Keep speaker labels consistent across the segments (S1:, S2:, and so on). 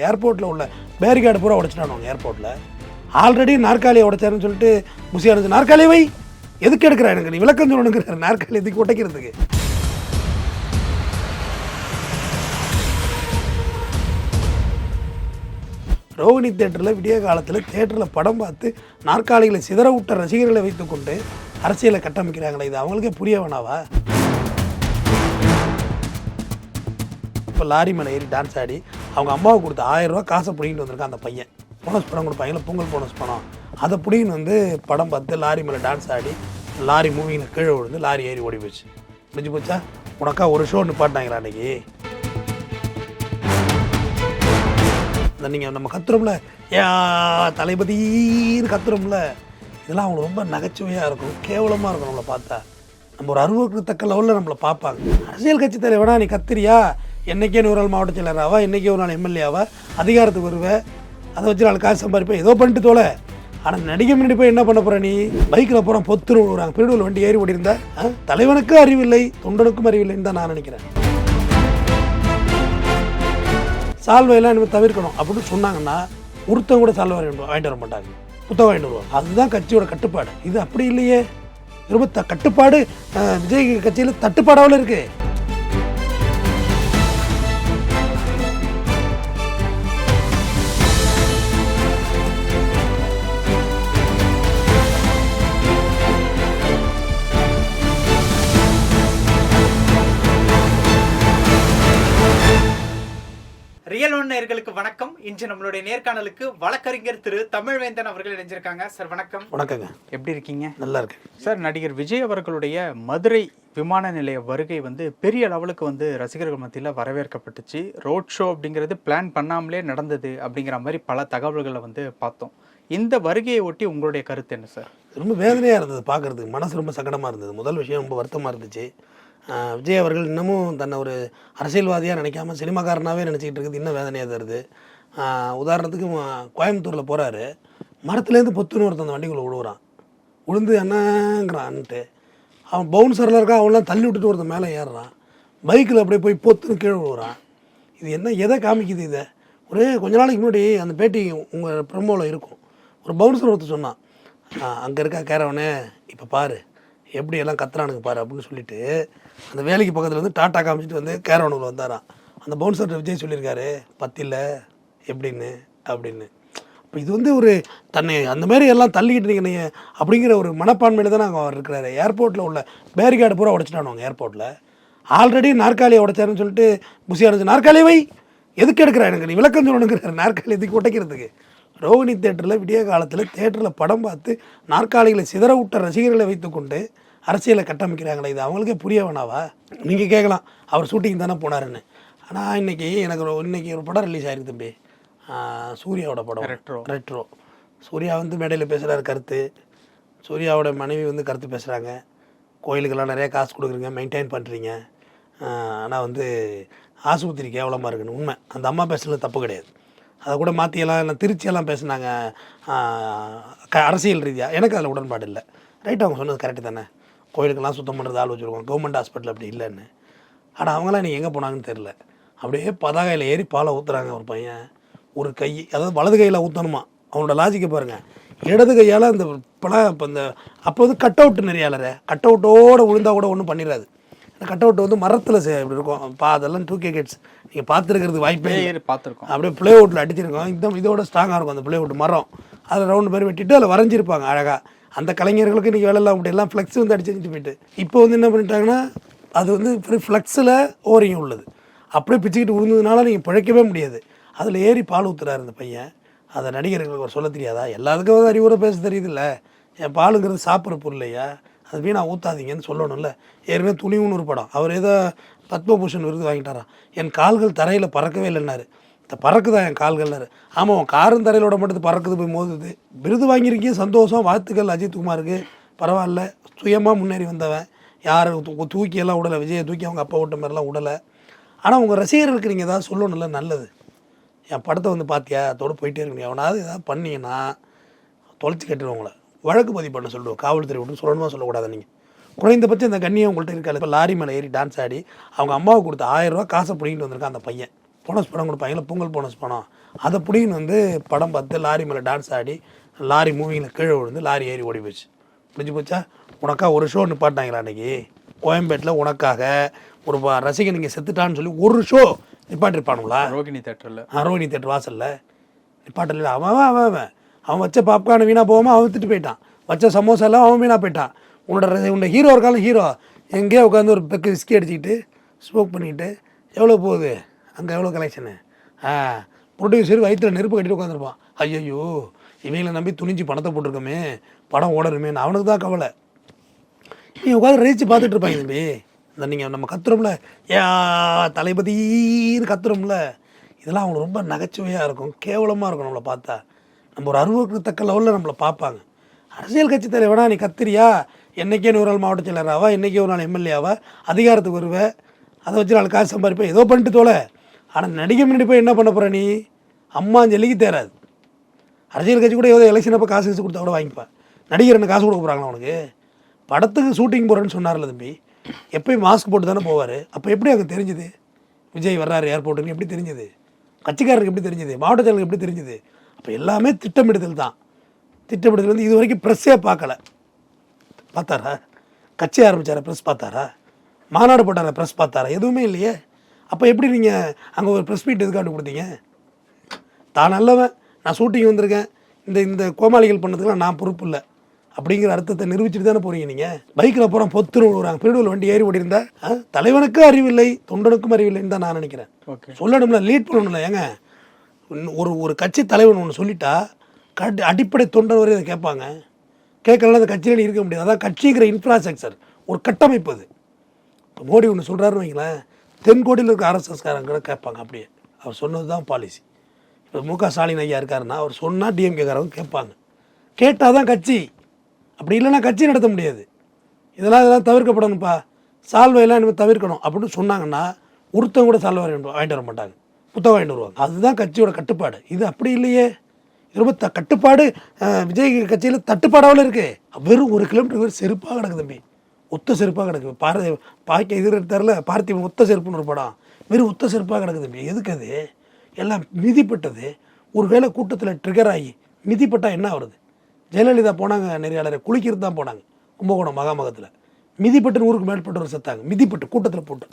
S1: ஏர்போர்ட்டில் உள்ள பேரிகார்டு பூரா உடைச்சிட்டானுங்க. ஏர்போர்ட்டில் ஆல்ரெடி நாற்காலியை உடைச்சாருன்னு சொல்லிட்டு முசியானது நாற்காலியை வை எதுக்கு எடுக்கிறா, எனக்கு நீ விளக்கம் சொல்லணுங்கிற நாற்காலி எதுக்கு உடைக்கிறதுக்கு. ரோகிணி தேட்டரில் விடிய காலத்தில் தேட்டரில் படம் பார்த்து நாற்காலிகளை சிதற விட்ட ரசிகர்களை வைத்துக்கொண்டு அரசியலை கட்டமைக்கிறாங்களே, இது அவங்களுக்கே புரிய வேணாவா? இப்போ லாரி மேலே ஏறி டான்ஸ் ஆடி அவங்க அம்மாவுக்கு கொடுத்த 1000 ரூபா காசை பிடிங்கிட்டு வந்திருக்கான் அந்த பையன். போனஸ் படம் கொடுப்பாங்களா, பொங்கல் போனஸ் படம், அதை பிடிங்கின்னு வந்து படம் பார்த்து லாரி மேலே டான்ஸ் ஆடி லாரி மூவிங்கில் கீழே விழுந்து லாரி ஏறி ஓடி போச்சு. முடிஞ்சு போச்சா? உனக்கா ஒரு ஷோ நிப்பாட்டினாங்களா அன்றைக்கி? இந்த நீங்கள் நம்ம கத்துறோம்ல, ஏ தளபதின்னு கத்துறோம்ல, இதெல்லாம் அவங்களுக்கு ரொம்ப நகைச்சுவையாக இருக்கும், கேவலமாக இருக்கும். நம்மளை பார்த்தா நம்ம ஒரு அருவருக்கத்தக்க லெவலில் நம்மளை பார்ப்பாங்க. அரசியல் கட்சி தலைவனா நீ கத்திரியா, என்றைக்கே 100 நாள் மாவட்ட செயலராவா, என்றைக்கே ஒரு நாள் எம்எல்ஏவா, அதிகாரத்துக்கு வருவேன், அதை வச்சு நாலு காசு சம்பாதிப்பேன், ஏதோ பண்ணிட்டு தோலை. ஆனால் நடிகை முன்னாடி போய் என்ன பண்ண போகிற நீ? பைக்கில் போகிறோம் பொத்துரு விடுறாங்க, பிரிவில் வண்டி ஏறி ஓடிருந்தா தலைவனுக்கும் அறிவில்லை தொண்டனுக்கும் அறிவில்லைன்னு தான் நான் நினைக்கிறேன். சால்வையெல்லாம் இனிமேல் தவிர்க்கணும் அப்படின்னு சொன்னாங்கன்னா ஒருத்தவங்க கூட சால்வை வாங்கிட்டு வர மாட்டாங்க, புத்தகம் வாங்கிட்டு வருவாங்க. அதுதான் கட்சியோட கட்டுப்பாடு. இது அப்படி இல்லையே, ரொம்ப கட்டுப்பாடு விஜய் கட்சியில் தட்டுப்பாடாவில் இருக்குது.
S2: ரியல் ஒன் நேயர்களுக்கு வணக்கம். இன்று நம்மளுடைய நேர்காணலுக்கு வழக்கறிஞர் திரு தமிழ்வேந்தன் அவர்கள் இணைஞ்சிருக்காங்க. சார் வணக்கம்.
S1: வணக்கங்க.
S2: எப்படி இருக்கீங்க?
S1: நல்லா இருக்கு
S2: சார். நடிகர் விஜய் அவர்களுடைய மதுரை விமான நிலைய வருகை பெரிய லெவலுக்கு ரசிகர்கள் மத்தியில் வரவேற்கப்பட்டுச்சு. ரோட் ஷோ அப்படிங்கிறது பிளான் பண்ணாமலே நடந்தது அப்படிங்கிற மாதிரி பல தகவல்களை பார்த்தோம். இந்த வருகையை ஒட்டி உங்களுடைய கருத்து என்ன சார்?
S1: ரொம்ப வேதனையாக இருந்தது பார்க்குறதுக்கு, மனசு ரொம்ப சங்கடமாக இருந்தது. முதல் விஷயம் ரொம்ப வருத்தமாக இருந்துச்சு. விஜய் அவர்கள் இன்னமும் தன்னை ஒரு அரசியல்வாதியாக நினைக்காம சினிமாக்காரனாகவே நினச்சிக்கிட்டு இருக்குது, இன்னும் வேதனையாக தருது. உதாரணத்துக்கு கோயம்புத்தூரில் போகிறாரு, மரத்துலேருந்து பொத்துன்னு ஒருத்தன் அந்த வண்டிக்குள்ளே விழுவுறான், விழுந்து என்னங்கிறான்ட்டு அவன் பவுன்சரில் இருக்கான், அவன்லாம் தள்ளி விட்டுட்டு ஒருத்தன் மேலே ஏறுறான், பைக்கில் அப்படியே போய் பொத்துன்னு கீழே விழுவுறான். இது என்ன, எதை காமிக்குது? இதை கொஞ்ச நாளைக்கு முன்னாடி அந்த பேட்டி உங்கள் ப்ரமோவில் இருக்கும், ஒரு பவுன்சர் ஒருத்தர் சொன்னான், அங்கே இருக்கா கேரவனே இப்போ பாரு எப்படி எல்லாம் கத்துறானுங்க பாரு அப்படின்னு சொல்லிட்டு அந்த வேலைக்கு பக்கத்தில் டாட்டா காமிச்சிட்டு கேரவனுக்குள்ள வந்தாரான். அந்த பவுன்சர்கிட்ட விஜய் சொல்லியிருக்காரு பத்தியில் எப்படின்னு அப்படின்னு. இப்போ இது ஒரு தன்னை அந்த மாதிரி எல்லாம் தள்ளிக்கிட்டு நீங்கள் அப்படிங்கிற ஒரு மனப்பான்மையில் தான் நாங்கள் அவர் இருக்கிறாரு. ஏர்போர்ட்டில் உள்ள பேரிகார்டு பூரா உடைச்சிட்டானுங்க. ஏர்போர்ட்டில் ஆல்ரெடி நாற்காலியை உடைச்சாருன்னு சொல்லிட்டு முசியானது நாற்காலியை வை எதுக்கு எடுக்கிறா, எனக்கு நீ விளக்கம் சொல்லணுங்கிற நாற்காலி எதுக்கு உடைக்கிறதுக்கு. ரோகிணி தேட்டரில் விடிய காலத்தில் தேட்டரில் படம் பார்த்து நாற்காலிகளை சிதற விட்ட ரசிகர்களை வைத்துக்கொண்டு அரசியலை கட்டமைக்கிறாங்களே, இது அவங்களுக்கே புரிய வேணாவா? நீங்கள் கேட்கலாம் அவர் ஷூட்டிங் தானே போனாருன்னு. ஆனால் இன்றைக்கி இன்றைக்கி ஒரு படம் ரிலீஸ் ஆகிருக்கு தம்பி, சூர்யாவோட படம் ரெட்ரோ. சூர்யா மேடையில் பேசுகிறாரு கருத்து, சூர்யாவோட மனைவி கருத்து பேசுகிறாங்க, கோயிலுக்கெல்லாம் நிறையா காசு கொடுக்குறீங்க, மெயின்டைன் பண்ணுறீங்க, ஆனால் ஆஸ்பத்திரி கேவலமாக இருக்குன்னு. உண்மை, அந்த அம்மா பேசுகிறது தப்பு கிடையாது. அதை கூட மாற்றியெல்லாம் திருச்சியெல்லாம் பேசுனாங்க அரசியல் ரீதியாக, எனக்கு அதில் உடன்பாடு இல்லை. ரைட், அவங்க சொன்னது கரெக்டு தானே, கோயிலுக்கெல்லாம் சுத்தம் பண்ணுறது ஆள் வச்சுருக்கோம், கவர்மெண்ட் ஹாஸ்பிட்டல் அப்படி இல்லைன்னு. ஆனால் அவங்களாம் இன்றைக்கி எங்கே போனாங்கன்னு தெரில. அப்படியே பதாகையில் ஏறி பாலை ஊற்றுறாங்க. ஒரு பையன் ஒரு கை, அதாவது வலது கையில் ஊற்றணுமா, அவனோட லாஜிக்கை பாருங்கள். இடது கையால் அந்த இப்போ இந்த அப்போ கட் அவுட்டு நிறையாளர கட் அவுட்டோடு விழுந்தால் கூட ஒன்றும் பண்ணிடாது. கட் அவுட் மரத்தில் இப்படி இருக்கும் அதெல்லாம் 2K கிட்ஸ் நீங்கள் பார்த்துருக்கிறதுக்கு வாய்ப்பே பார்த்துருக்கோம். அப்படியே ப்ளேவுட்டில் அடிச்சிருக்கோம், இதோட ஸ்ட்ராங்காக இருக்கும் அந்த ப்ளேவுட் மரம். அதில் ரவுண்டு பேர் வெட்டிட்டு அதில் வரைஞ்சிருப்பாங்க அழகாக. அந்த கலைஞர்களுக்கு இன்றைக்கி வேலையெல்லாம் அப்படியெல்லாம் ஃப்ளெக்ஸ் அடிச்சுட்டு போயிட்டு இப்போ என்ன பண்ணிட்டாங்கன்னா அது ஃப்ளெக்ஸில் ஓரியம் உள்ளது, அப்படியே பிச்சுக்கிட்டு விழுந்ததுனால நீங்கள் பிழைக்கவே முடியாது. அதில் ஏறி பால் ஊற்றுறாரு இந்த பையன். அதை நடிகர்களுக்கு ஒரு சொல்ல தெரியாதா? எல்லாத்துக்கும் அறிவுரை பேச தெரியுதுல்ல. என் பாலுங்கிறது சாப்பிட்ற பொருள் இல்லையா, அது வீணாக ஊற்றாதீங்கன்னு சொல்லணும்ல. ஏற்கனவே துணிவுன்னு ஒரு படம், அவர் ஏதோ பத்மபூஷன் விருது வாங்கிட்டாரான். என் கால்கள் தரையில் பறக்கவே இல்லைன்னாரு. இந்த பறக்குதான் என் கால்கள்னாரு. ஆமாம், உன் காரும் தரையிலோட மட்டும் பறக்குது, போய் மோதுது. விருது வாங்கியிருக்கீங்க, சந்தோஷம், வாழ்த்துக்கள் அஜித் குமாருக்கு, பரவாயில்ல, சுயமாக முன்னேறி வந்தவன், யாரும் தூக்கியெல்லாம் விடலை, விஜயை தூக்கி அவங்க அப்பா விட்ட மாதிரிலாம் விடலை. ஆனால் உங்கள் ரசிகர்களுக்கு நீங்கள் ஏதாவது சொல்லணும்ல, நல்லது. என் படத்தை பார்த்தியா அதோடு போயிட்டே இருக்கணும், எவனாவது ஏதாவது பண்ணீங்கன்னா தொலைச்சி கட்டிடுவாங்கள, வழக்கு பதிவு பண்ண சொல்லுவோம், காவல்துறை விட்டு சொல்லணுமா சொல்லக்கூடாது. நீங்கள் குறைந்தபட்சம் இந்த கண்ணியம் உங்கள்கிட்ட இருக்காது. இப்போ லாரி மேலே ஏறி டான்ஸ் ஆடி அவங்க அம்மாவுக்கு கொடுத்த 1000 ரூபா காசை பிடிங்கிட்டு வந்திருக்கான் அந்த பையன். போனஸ் படம் கொடுப்பாங்களா, பொங்கல் போனஸ் படம், அதை பிடின்னு வந்து படம் பார்த்து லாரி மேலே டான்ஸ் ஆடி லாரி மூவிங்கில் கீழே விழுந்து லாரி ஏறி ஓடி போச்சு. முடிஞ்சு போச்சா? உனக்கா ஒரு ஷோ நிப்பாட்டாங்களா அன்றைக்கி கோயம்பேட்டில்? உனக்காக ஒரு ரசிகன் நீங்கள் செத்துட்டான்னு சொல்லி ஒரு ஷோ நிப்பாட்டிருப்பானுங்களா?
S2: ரோகிணி தேட்டரில்,
S1: ரோகிணி தேட்டர் வாசலில் நிப்பாட்டில். அவன் வச்ச பாப்கார்னு வீணாக போகாமல் அவன் வித்துட்டு போயிட்டான். வச்ச சமோசா எல்லாம் அவன் வீணாக போயிட்டான். உன்னோட ஹீரோ இருக்காலும் ஹீரோ எங்கேயோ உட்காந்து ஒரு பெக்கு விஸ்கி அடிச்சுக்கிட்டு ஸ்மோக் பண்ணிக்கிட்டு எவ்வளோ போகுது அங்கே, எவ்வளோ கலெக்ஷனு? ப்ரொடியூசர் வயிற்றில் நெருப்பு கட்டிட்டு உட்காந்துருப்பான். ஐயோ இவங்களை நம்பி துணிஞ்சு பணத்தை போட்டிருக்கோமே, படம் ஓடணுமே, அவனுக்கு தான் கவலை. நீ உட்காந்து ரசித்து பார்த்துட்டு இருப்பாங்க தம்பி. இந்த நீங்கள் நம்ம கத்துறோம்ல, ஏ தளபதின்னு கத்துறோம்ல, இதெல்லாம் அவங்களுக்கு ரொம்ப நகைச்சுவையாக இருக்கும், கேவலமாக இருக்கும். நம்மளை பார்த்தா நம்ம ஒரு அருவருக்கத்தக்க லெவலில் நம்மளை பார்ப்பாங்க. அரசியல் கட்சி தலைவனா நீ கத்திரியா, என்றைக்கே 100 நாள் மாவட்ட செயலராவா, என்றைக்கே ஒரு நாள் எம்எல்ஏவா, அதிகாரத்துக்கு வருவேன், அதை வச்சு நாலு காசு சம்பாதிப்பேன், ஏதோ பண்ணிட்டு தோலை. ஆனால் நடிகை முன்னாடி போய் என்ன பண்ண போகிற நீ? அம்மாஞ்சல்லிக்கு தேராது. அரசியல் கட்சி கூட ஏதோ எலெக்ஷன் அப்போ காசு கொடுத்தா கூட வாங்கிப்பேன். நடிகர் என்ன காசு கொடுக்க போகிறாங்களா அவனுக்கு? படத்துக்கு ஷூட்டிங் போகிறேன்னு சொன்னார்ல தம்பி, எப்போயும் மாஸ்க் போட்டு தானே போவார். அப்போ எப்படி அங்கே தெரிஞ்சுது விஜய் வர்றாரு ஏர்போர்ட்டுன்னு? எப்படி தெரிஞ்சுது? கட்சிக்காரருக்கு எப்படி தெரிஞ்சுது? மாவட்ட செயலருக்கு எப்படி தெரிஞ்சுது? அப்போ எல்லாமே திட்டமிடுதல் தான். திட்டமிடுதல் வந்து இது வரைக்கும் ப்ரெஸ்ஸே பார்க்கல. பார்த்தாரா? கட்சி ஆரம்பித்தாரா? ப்ரெஸ் பார்த்தாரா? மாநாடு போட்டாரா? ப்ரெஸ் பார்த்தாரா? எதுவுமே இல்லையே. அப்போ எப்படி நீங்கள் அங்கே ஒரு ப்ரெஸ் மீட் எதுக்காண்டு கொடுத்தீங்க? தான் நல்லவன், நான் ஷூட்டிங் வந்திருக்கேன், இந்த கோமாளிகள் பண்ணதுக்கெல்லாம் நான் பொறுப்பு இல்லை அப்படிங்கிற அர்த்தத்தை நிரூபிச்சுட்டு தானே போகிறீங்க நீங்கள். பைக்கில் போகிறோம், பொத்துன்னு விடுறாங்க, பிரிவில் வண்டி ஏறி ஓடி இருந்தால் தலைவனுக்கும் அறிவில்லை, தொண்டனுக்கும் அறிவில்லைன்னு தான் நான் நினைக்கிறேன். சொல்லணும்ல, லீட் பண்ணணும்ல. ஏங்க ஒரு கட்சி தலைவன் ஒன்று சொல்லிட்டா அடிப்படை தொண்டர் வரை அதை கேட்பாங்க. கேட்கலாம் அந்த கட்சியில் இருக்க முடியாது. அதான் கட்சிங்கிற இன்ஃப்ராஸ்ட்ரக்சர், ஒரு கட்டமைப்பு. அது இப்போ மோடி ஒன்று சொல்கிறாருன்னு வைங்களேன், தென்கோடியில் இருக்க ஆர்எஸ்எஸ்காரங்க கூட கேட்பாங்க. அப்படியே அவர் சொன்னது தான் பாலிசி. இப்போ முக ஸ்டாலின் ஐயா இருக்காருன்னா அவர் சொன்னால் டிஎம்கேக்காரங்க கேட்பாங்க. கேட்டால் தான் கட்சி, அப்படி இல்லைன்னா கட்சி நடத்த முடியாது. இதெல்லாம் தவிர்க்கப்படணும்ப்பா, சால்வையெல்லாம் இனிமேல் தவிர்க்கணும் அப்படின்னு சொன்னாங்கன்னா ஒருத்தவங்க கூட சால்வை வாங்கிட்டு வர மாட்டாங்க, புத்தகம் வாங்கிட்டு வருவாங்க. அதுதான் கட்சியோட கட்டுப்பாடு. இது அப்படி இல்லையே. ரொம்ப கட்டுப்பாடு விஜய் கட்சியில் தட்டுப்பாடாவில் இருக்குது. வெறும் 1 கிலோமீட்டர் வெறும் செருப்பாக கிடக்கு தம்பி, ஒத்த செருப்பாக கிடக்கு. பாக்கி இது எடுத்தார்ல பார்த்திபன், ஒத்த செருப்புன்னு ஒரு படம், வெறும் ஒத்த செருப்பாக கிடக்கு தம்பி. எதுக்கு அது? எல்லாம் மிதிப்பட்டது. ஒரு வேளை கூட்டத்தில் ட்ரிகர் ஆகி மிதிப்பட்டால் என்ன வருது? ஜெயலலிதா போனாங்க, நெறியாளரை குளிக்கிறது தான் போனாங்க கும்பகோணம் மகாமகத்தில். மிதிப்பட்டு 100க்கு மேற்பட்டவர் செத்தாங்க, மிதிப்பட்டு கூட்டத்தில் போட்டு.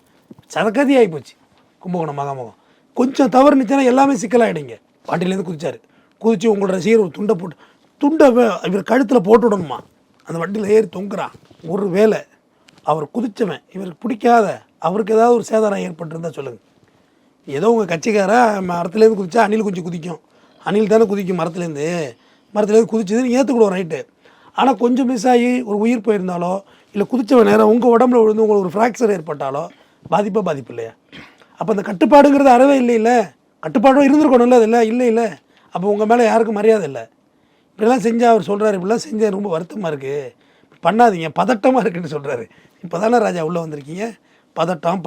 S1: சதக்கதி ஆகி போச்சு கும்பகோணம் மகாமகம். கொஞ்சம் தவறு நிச்சயம் எல்லாமே சிக்கலாகிடுங்க. பாட்டிலேருந்து குதிச்சார், குதிச்சு உங்களோட ரசிகர் ஒரு துண்டை இவர் கழுத்தில் போட்டு விடணுமா, அந்த வண்டியில் ஏறி தொங்குறான். ஒரு வேளை அவர் குதிச்சவன் இவருக்கு பிடிக்காத, அவருக்கு ஏதாவது ஒரு சேதாரம் ஏற்பட்டுருந்தா சொல்லுங்கள். ஏதோ உங்கள் கட்சிக்கார மரத்துலேருந்து குதிச்சா அணில் கொஞ்சம் குதிக்கும், அணில் தானே குதிக்கும் மரத்துலேருந்து குதிச்சது நீங்கள் ஏற்றுக்கூட ரைட்டு. ஆனால் கொஞ்சம் மிஸ் ஆகி ஒரு உயிர் போயிருந்தாலோ, இல்லை குதிச்சவன் நேரம் உங்கள் உடம்புல விழுந்து உங்களுக்கு ஒரு ஃப்ராக்சர் ஏற்பட்டாலோ பாதிப்பு இல்லையா? அப்போ அந்த கட்டுப்பாடுங்கிறது அறவே இல்லை. கட்டுப்பாடும் இருந்திருக்கணும்ல, அது இல்லை. அப்போ உங்கள் மேலே யாருக்கும் மரியாதை இல்லை. இப்படிலாம் செஞ்சால் அவர் சொல்கிறாரு, இப்படிலாம் செஞ்சால் ரொம்ப வருத்தமாக இருக்குது, பண்ணாதீங்க, பதட்டமாக இருக்குன்னு சொல்கிறாரு. இப்போ தானே ராஜா உள்ளே வந்திருக்கீங்க, பதட்டம்,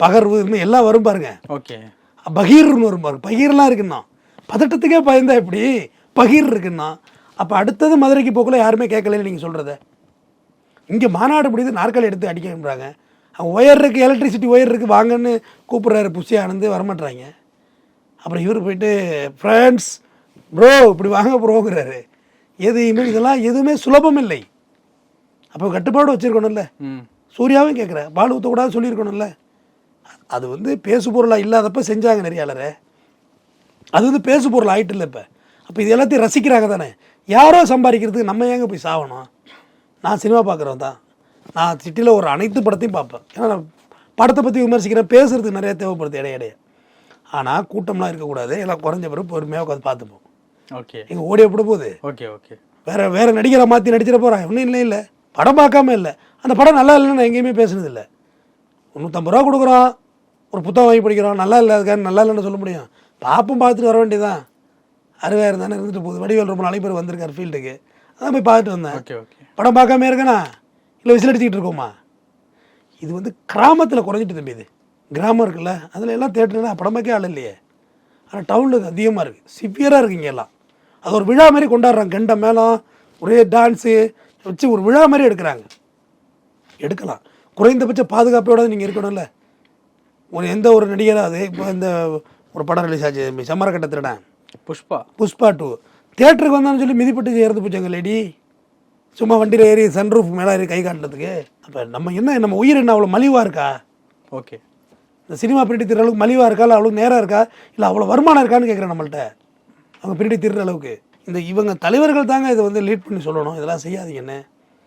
S1: பகர்வு இன்னும் எல்லாம் வரும் பாருங்க.
S2: ஓகே,
S1: பகீர்னு வரும் பாருங்க. பகீர்லாம் இருக்குன்னா பதட்டத்துக்கே பயந்தா எப்படி பகீர் இருக்குன்னா? அப்போ அடுத்தது மதுரைக்கு போக்குள்ள யாருமே கேட்கலன்னு நீங்கள் சொல்கிறத. இங்கே மாநாடு முடியுது, நாற்காலி எடுத்து அடிக்கிறாங்க. அவங்க ஒயர் இருக்குது, எலக்ட்ரிசிட்டி ஒயர் இருக்குது, வாங்கன்னு கூப்பிட்றாரு புஷி ஆனந்து, வரமாட்டுறாங்க. அப்புறம் இவர் போயிட்டு ஃப்ரெண்ட்ஸ் ப்ரோ இப்படி வாங்க ப்ரோங்கிறாரு. இதெல்லாம் எதுவுமே சுலபம் இல்லை. அப்போ கட்டுப்பாடு வச்சுருக்கணும்ல. சூர்யாவும் கேட்குற பால் ஊற்றக்கூடாது சொல்லியிருக்கணும்ல. அது வந்து பேசு பொருளாக இல்லாதப்ப செஞ்சாங்க நெறியாளரை, அது வந்து பேசு பொருள் ஆகிட்டு இல்லை இப்போ. அப்போ இது எல்லாத்தையும் ரசிக்கிறாங்க தானே. யாரோ சம்பாதிக்கிறதுக்கு நம்ம ஏங்க போய் சாகணும்? நான் சினிமா பார்க்குறவன் தான், நான் சிட்டியில் ஒரு அனைத்து படத்தையும் பார்ப்பேன். ஏன்னா நான் படத்தை பற்றி விமர்சிக்கிறேன், பேசுகிறதுக்கு நிறைய தேவைப்படுது இடையிடையே. ஆனால் கூட்டம்லாம் இருக்கக்கூடாது, எல்லாம் குறைஞ்ச பிறகு பொறுமையாக உட்காந்து பார்த்துப்போம்.
S2: ஓகே,
S1: எங்கள் ஓடி எப்படி போகுது?
S2: ஓகே,
S1: வேறு நடிகரை மாற்றி நடிச்சிட போகிறான். ஒன்றும் இல்லை, படம் பார்க்காம இல்லை. அந்த படம் நல்லா இல்லைன்னு நான் எங்கேயுமே பேசுனதில்லை. 350 ரூபா கொடுக்குறோம், ஒரு புத்தகம் வாங்கி படிக்கிறோம், நல்லா இல்லை அதுக்காக நல்லா இல்லைன்னு சொல்ல முடியும். பார்த்துட்டு வர வேண்டியதான். 60,000 தானே இருந்துட்டு போகுது. வடிவேல் ரொம்ப நாளைக்கு பேர் வந்திருக்காரு ஃபீல்டுக்கு, அதான் போய் பார்த்துட்டு வந்தேன். படம் பார்க்காம இருக்கேனா இல்லை விசில் அடிச்சுக்கிட்டு இருக்கோமா? இது வந்து கிராமத்தில் குறைஞ்சிட்டு தம்பி. இது கிராமம் இருக்குல்ல, அதில் எல்லாம் தேட்டர்னா படம் பார்க்க ஆள் இல்லையே. ஆனால் டவுனில் அதிகமாக இருக்குது, சிவியராக இருக்குங்க எல்லாம். அது ஒரு விழா மாதிரி கொண்டாடுறாங்க. கெண்ட மேளம், ஒரே டான்ஸு வச்சு ஒரு விழா மாதிரி எடுக்கிறாங்க. எடுக்கலாம், குறைந்தபட்ச பாதுகாப்போட நீங்கள் இருக்கணும்ல. ஒரு எந்த ஒரு நடிகராவது இப்போ இந்த ஒரு படம் ரிலீஸ் ஆச்சு சம்மரக்கட்ட திருடன் புஷ்பா 2 தியேட்டருக்கு வந்தான்னு சொல்லி மிதிப்பட்டு இறந்து போச்சாங்க லேடி. சும்மா வண்டியில் ஏறி சன்ரூஃப் மேலே ஏறி கை காட்டுறதுக்கு. அப்போ நம்ம உயிர் என்ன அவ்வளோ மலிவாக இருக்கா?
S2: ஓகே,
S1: இந்த சினிமா பிரிட்டி திரு அளவுக்கு மலிவாக இருக்கா, இல்லை அவ்வளோ நேராக இருக்கா, இல்லை அவ்வளோ வருமானம் இருக்கான்னு கேட்குறேன் நம்மள்ட்ட. அவங்க பிரிட்டி திரு அளவுக்கு இவங்க தலைவர்கள் தாங்க இதை வந்து லீட் பண்ணி சொல்லணும், இதெல்லாம் செய்யாதீங்கன்னு,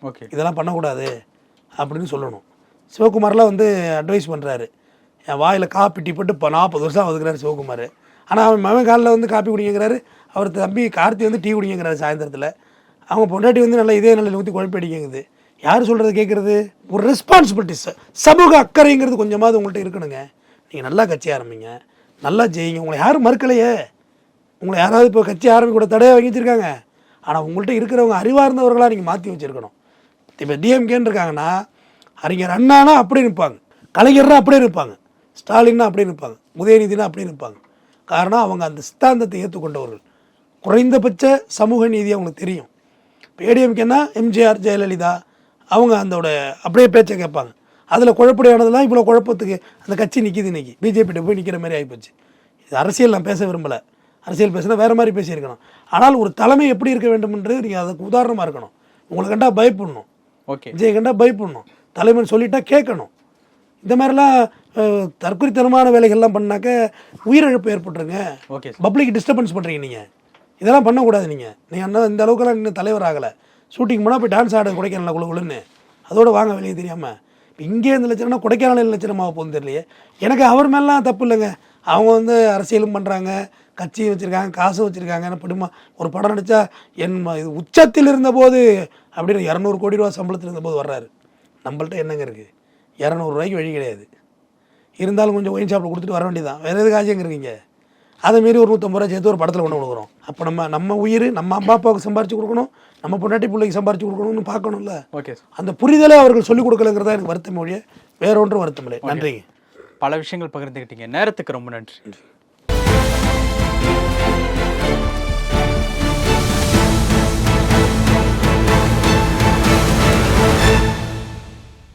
S2: ஓகே,
S1: இதெல்லாம் பண்ணக்கூடாது அப்படின்னு சொல்லணும். சிவகுமார்லாம் வந்து அட்வைஸ் பண்ணுறாரு. என் வாயில் காப்பி டீ போட்டு இப்போ 40 வருஷம் ஒதுக்குறாரு சிவகுமார். ஆனால் அவன் மகன் காலில் வந்து காப்பி குடிங்கிறாரு, அவர் தம்பி கார்த்தி வந்து டீ குடிங்கிறாரு சாயந்தரத்தில். அவங்க பொண்டாட்டி வந்து நல்லா இதே நல்ல ஊற்றி குழப்பி அடிக்குது. யார் சொல்கிறது கேட்குறது? ஒரு ரெஸ்பான்சிபிலிட்டி, சமூக அக்கறைங்கிறது கொஞ்சமாவது உங்கள்கிட்ட இருக்கணுங்க. நீங்கள் நல்லா கட்சி ஆரம்பிங்க, நல்லா ஜெயிங்க. உங்களை யாரும் மறுக்கலையே. உங்களை யாராவது இப்போ கட்சி ஆரம்பிக்க கூட தடையாக வாங்கி வச்சுருக்காங்க. ஆனால் உங்கள்கிட்ட இருக்கிறவங்க அறிவார்ந்தவர்களாக நீங்கள் மாற்றி வச்சுருக்கணும். இப்போ டிஎம்கேன்னு இருக்காங்கன்னா அறிஞர் அண்ணானா அப்படியே நிற்பாங்க, கலைஞர்னா அப்படியே நிற்பாங்க, ஸ்டாலின்னா அப்படியே நிற்பாங்க, உதயநிதினா அப்படியே நிற்பாங்க. காரணம் அவங்க அந்த சித்தாந்தத்தை ஏற்றுக்கொண்டவர்கள். குறைந்தபட்ச சமூக நீதி அவங்களுக்கு தெரியும். இப்போ ஏடிஎம்கேன்னா எம்ஜிஆர் ஜெயலலிதா அவங்க அதோட அப்படியே பேச்சை கேட்பாங்க. அதில் குழப்படியானதெல்லாம் இவ்வளோ குழப்பத்துக்கு அந்த கட்சி நிற்கிது இன்றைக்கி. பிஜேபிகிட்ட போய் நிற்கிற மாதிரி ஆகிப்போச்சு. இது அரசியல் நான் பேச விரும்பலை. அரசியல் பேசுனா வேறு மாதிரி பேசியிருக்கணும். ஆனால் ஒரு தலைமை எப்படி இருக்க வேண்டும்ன்றது நீங்கள் அதுக்கு உதாரணமாக இருக்கணும். உங்களை கண்டா பயப்படணும்.
S2: ஓகே,
S1: விஜய் கண்டா பயப்படணும். தலைமைன்னு சொல்லிட்டா கேட்கணும். இந்த மாதிரிலாம் தற்கொலைத்தனமான வேலைகள்லாம் பண்ணாக்க உயிரிழப்பு ஏற்பட்டுருங்க.
S2: ஓகே,
S1: பப்ளிக் டிஸ்டர்பன்ஸ் பண்ணுறீங்க நீங்கள். இதெல்லாம் பண்ணக்கூடாது. நீங்கள் அண்ணா இந்த அளவுக்குலாம் இன்னும் தலைவர் ஆகலை. ஷூட்டிங் போனால் போய் டான்ஸ் ஆட கொடைக்கானல குழுன்னு அதோட வாங்க வெளியே தெரியாமல். இப்போ இங்கே இந்த லட்சணம்னா கொடைக்கானல் லட்சணமாக போகுது தெரியலையே. எனக்கு அவர் மேலாம் தப்பு இல்லைங்க. அவங்க வந்து அரசியலும் பண்ணுறாங்க, கட்சியும் வச்சுருக்காங்க, காசும் வச்சுருக்காங்க. படிமா ஒரு படம் நடித்தா இது உச்சத்தில் இருந்தபோது அப்படின்னு 200 கோடி ரூபா சம்பளத்தில் இருந்தபோது வர்றாரு. நம்மள்ட்ட என்னங்க இருக்குது? 200 ரூபாய்க்கு வழி கிடையாது. இருந்தாலும் கொஞ்சம் ஒயின் ஷாப்பில் கொடுத்துட்டு வர வேண்டியதான். வேறு எதுக்கு ஆச்சரியம் இருக்கீங்க? அதை மாரி ஒரு 150 ரூபா சேர்த்து ஒரு படத்தில் கொண்டு கொடுக்குறோம். அப்போ நம்ம உயிர் நம்ம அம்மா அப்பாவுக்கு சம்பாரிச்சு கொடுக்கணும், நம்ம பொண்டாட்டி பிள்ளைக்கு சம்பாரிச்சு கொடுக்கணும்னு பார்க்கணும்ல.
S2: ஓகே,
S1: அந்த புரிதலை அவர்கள் சொல்லிக் கொடுக்கலங்கிறதா எனக்கு வருத்தம் மொழியே, வேற ஒன்றும் வருத்தம் இல்லை. நன்றிங்க.
S2: பல விஷயங்கள் பகிர்ந்துக்கிட்டீங்க. நேரத்துக்கு ரொம்ப நன்றி.